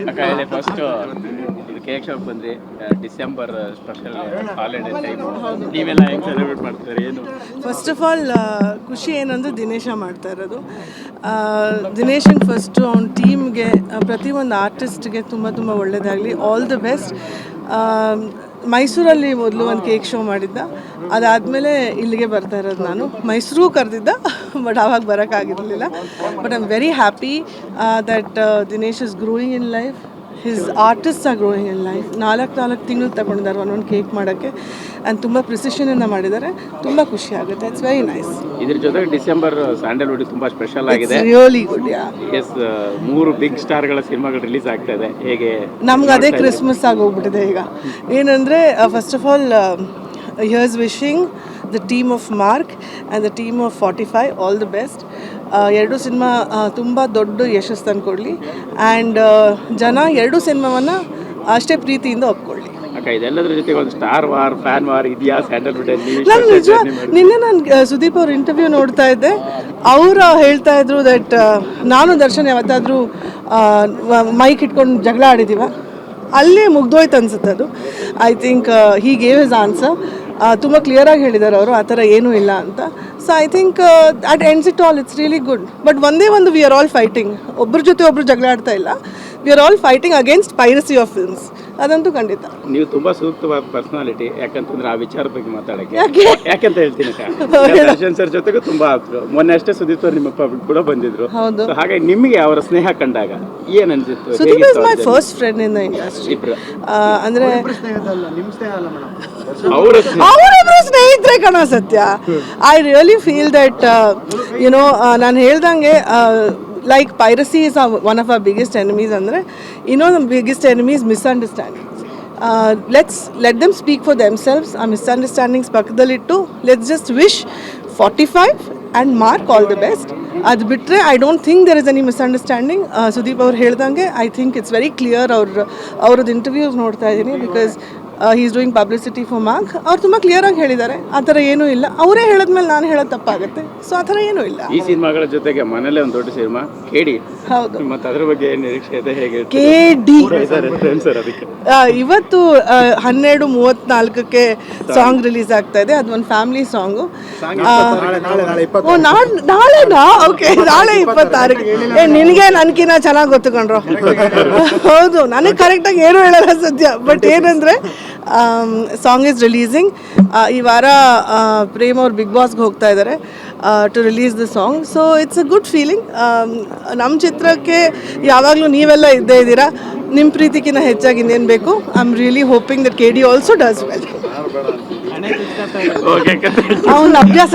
ಅಕ್ಕ ಹೇಳಿ ಫಸ್ಟ್ ಇದು ಕೇಕ್ ಶಾಪ್ ಬಂದ್ರಿ ಡಿಸೆಂಬರ್ ಸ್ಪೆಷಲ್ ಹಾಲಿಡೇ ಟೈಮ್ ನೀವೆಲ್ಲ ಹೆಂಗೆ ಸೆಲೆಬ್ರೇಟ್ ಮಾಡ್ತಾರೆ ಏನು? ಫಸ್ಟ್ ಆಫ್ ಆಲ್ ಖುಷಿ ಏನಂದರೆ ದಿನೇಶ ಮಾಡ್ತಾ ಇರೋದು. ದಿನೇಶನ್ ಫಸ್ಟು ಅವ್ನ ಟೀಮ್ಗೆ ಪ್ರತಿಯೊಂದು ಆರ್ಟಿಸ್ಟ್ಗೆ ತುಂಬ ತುಂಬ ಒಳ್ಳೆಯದಾಗಲಿ, ಆಲ್ ದಿ ಬೆಸ್ಟ್. ಮೈಸೂರಲ್ಲಿ ಮೊದಲು ಒಂದು ಕೇಕ್ ಶೋ ಮಾಡಿದ್ದ, ಅದಾದಮೇಲೆ ಇಲ್ಲಿಗೆ ಬರ್ತಾ ಇರೋದು. ನಾನು ಮೈಸೂರು ಕರೆದಿದ್ದ ಬಟ್ ಆವಾಗ ಬರೋಕ್ಕಾಗಿರಲಿಲ್ಲ. But I am very happy that Dinesh is growing in life, his artist are growing in life. 4 ತಿಂಗಳು ತಗೊಂಡಿದ್ದಾರೆ ಒಂದೊಂದು ಕೇಕ್ ಮಾಡೋಕ್ಕೆ ಆ್ಯಂಡ್ ತುಂಬ ಪ್ರಿಸಿಷನಿಂದ ಮಾಡಿದ್ದಾರೆ. ತುಂಬ ಖುಷಿ ಆಗುತ್ತೆ. It's very nice. ಇದ್ರ ಜೊತೆಗೆ ಡಿಸೆಂಬರ್ ಸ್ಯಾಂಡಲ್ವುಡ್ ತುಂಬ ಸ್ಪೆಷಲ್ ಆಗಿದೆ. Really good. ಎಸ್, 3 ಬಿಗ್ ಸ್ಟಾರ್ಗಳ ಸಿನಿಮಾಗಳು ರಿಲೀಸ್ ಆಗ್ತಾ ಇದೆ. ಹೇಗೆ ನಮ್ಗೆ ಅದೇ ಕ್ರಿಸ್ಮಸ್ ಆಗೋಗ್ಬಿಟ್ಟಿದೆ ಈಗ. ಏನಂದರೆ first of all here's wishing the team of mark and the team of 45 all the best. ಎರಡು ಸಿನಿಮಾ ತುಂಬ ದೊಡ್ಡ ಯಶಸ್ಸು ತಂದುಕೊಡ್ಲಿ ಆ್ಯಂಡ್ ಜನ ಎರಡು ಸಿನಿಮಾವನ್ನು ಅಷ್ಟೇ ಪ್ರೀತಿಯಿಂದ ಒಪ್ಕೊಳ್ಳಿ. ಅಕ್ಕ, ಇದೆಲ್ಲದ್ರ ಜೊತೆಗೆ ಒಂದು ಸ್ಟಾರ್ ವಾರ್, ಫ್ಯಾನ್ ವಾರ್ ಇದೆಯಾ ಸ್ಯಾಂಡಲ್ವುಡಲ್ಲಿ? ನಾನು ನಿಜ ನಿನ್ನೆ ನಾನು ಸುದೀಪ್ ಅವ್ರ ಇಂಟರ್ವ್ಯೂ ನೋಡ್ತಾ ಇದ್ದೆ. ಅವರು ಹೇಳ್ತಾ ಇದ್ರು ದಟ್ ನಾನು ದರ್ಶನ್ ಯಾವತ್ತಾದರೂ ಮೈಕ್ ಇಟ್ಕೊಂಡು ಜಗಳ ಆಡಿದ್ದೀವ, ಅಲ್ಲೇ ಮುಗ್ದೋಯ್ತು ಅನ್ಸುತ್ತೆ ಅದು. I think he gave his answer. ತುಂಬ ಕ್ಲಿಯರಾಗಿ ಹೇಳಿದ್ದಾರೆ ಅವರು, ಆ ಥರ ಏನೂ ಇಲ್ಲ ಅಂತ. So I think at ends it all it's really good. But ಒಂದೇ ಒಂದು ವಿ ಆರ್ ಆಲ್ ಫೈಟಿಂಗ್, ಒಬ್ಬರ ಜೊತೆ ಒಬ್ಬರು ಜಗಳ ಆಡ್ತಾ ಇಲ್ಲ. We are all fighting against piracy of films. ಅದಂತೂ ಖಂಡಿತ. ನೀವು ತುಂಬ ಸೂಕ್ತವಾದ ಪರ್ಸನಾಲಿಟಿ, ಯಾಕಂತಂದ್ರೆ ಆ ವಿಚಾರ ಬಗ್ಗೆ ಮಾತಾಡೋಕ್ಕೆ. ಯಾಕೆಂತ ಹೇಳ್ತೀನಿ ದರ್ಶನ್ ಸರ್ ಜೊತೆಗೂ ತುಂಬ ಆದ್ರು. ಮೊನ್ನೆ ಅಷ್ಟೇ ಸುದೀಪ್ ಸರ್ ನಿಮ್ಮ ಪಬ್ಲಿಕ್ ಕೂಡ ಬಂದಿದ್ರು. ಹೌದು. ಹಾಗಾಗಿ ನಿಮಗೆ ಅವರ ಸ್ನೇಹ ಕಂಡಾಗ ಏನು ಅನ್ಸಿತ್ತು? Sudeep is my first friend in the industry. ಅಂದರೆ ಅವರಿಬ್ರು ಸ್ನೇಹಿತರೆ ಕಣ ಸತ್ಯ. I really feel that you know ನಾನು ಹೇಳ್ದಂಗೆ like piracy is one of our biggest enemies. Andre the biggest enemy is misunderstandings. Let's let them speak for themselves. Our misunderstandings pakadalittu, let's just wish 45 and Mark all the best. Ad bitre I don't think there is any misunderstanding. Sudeep ಅವರು ಹೇಳ್ದಂಗೆ I think it's very clear. ಅವ್ರದ್ದು interviews ನೋಡ್ತಾ ಇದ್ದೀನಿ because he is doing publicity for Mark. ಅವ್ರು ತುಂಬ ಕ್ಲಿಯರಾಗಿ ಹೇಳಿದ್ದಾರೆ, ಆ ಥರ ಏನೂ ಇಲ್ಲ. ಅವರೇ ಹೇಳಿದ್ಮೇಲೆ ನಾನು ಹೇಳೋದು ತಪ್ಪಾಗುತ್ತೆ. ಸೊ ಆ ಥರ ಏನೂ ಇಲ್ಲ. ಈ ಸಿನಿಮಾಗಳ ಜೊತೆಗೆ ಮನೇಲೆ ಒಂದು ದೊಡ್ಡ ಸಿನಿಮಾ KD. ಹೌದು. ಮತ್ತು ಅದ್ರ ಬಗ್ಗೆ ಏನು ನಿರೀಕ್ಷೆ ಇದೆ? ಹೇಗೆ KD ಅದಕ್ಕೆ ಇವತ್ತು 12:34ಕ್ಕೆ ಸಾಂಗ್ ರಿಲೀಸ್ ಆಗ್ತಾ ಇದೆ. ಅದು ಒಂದು ಫ್ಯಾಮಿಲಿ ಸಾಂಗು. ನಾಳೆನಾ? ಓಕೆ, ನಾಳೆ 26ಕ್ಕೆ. ನಿನಗೆ ನನ್ಕಿನ್ನ ಚೆನ್ನಾಗಿ ಗೊತ್ತುಕೊಂಡ್ರು. ಹೌದು, ನನಗೆ ಕರೆಕ್ಟಾಗಿ ಏನೂ ಹೇಳಲ್ಲ ಸದ್ಯ. ಬಟ್ ಏನಂದರೆ ಸಾಂಗ್ ಇಸ್ ರಿಲೀಸಿಂಗ್. ಈ ವಾರ ಪ್ರೇಮ್ ಅವ್ರು ಬಿಗ್ ಬಾಸ್ಗೆ ಹೋಗ್ತಾ ಇದ್ದಾರೆ to release the song. So it's a good feeling. ನಮ್ಮ ಚಿತ್ರಕ್ಕೆ ಯಾವಾಗಲೂ ನೀವೆಲ್ಲ ಇದ್ದೇ ಇದ್ದೀರಾ. ನಿಮ್ಮ ಪ್ರೀತಿಗಿನ್ನ ಹೆಚ್ಚಾಗಿ ಇನ್ನೇನು ಬೇಕು. I am really hoping that KD also does well. ಅವನ ಅಭ್ಯಾಸ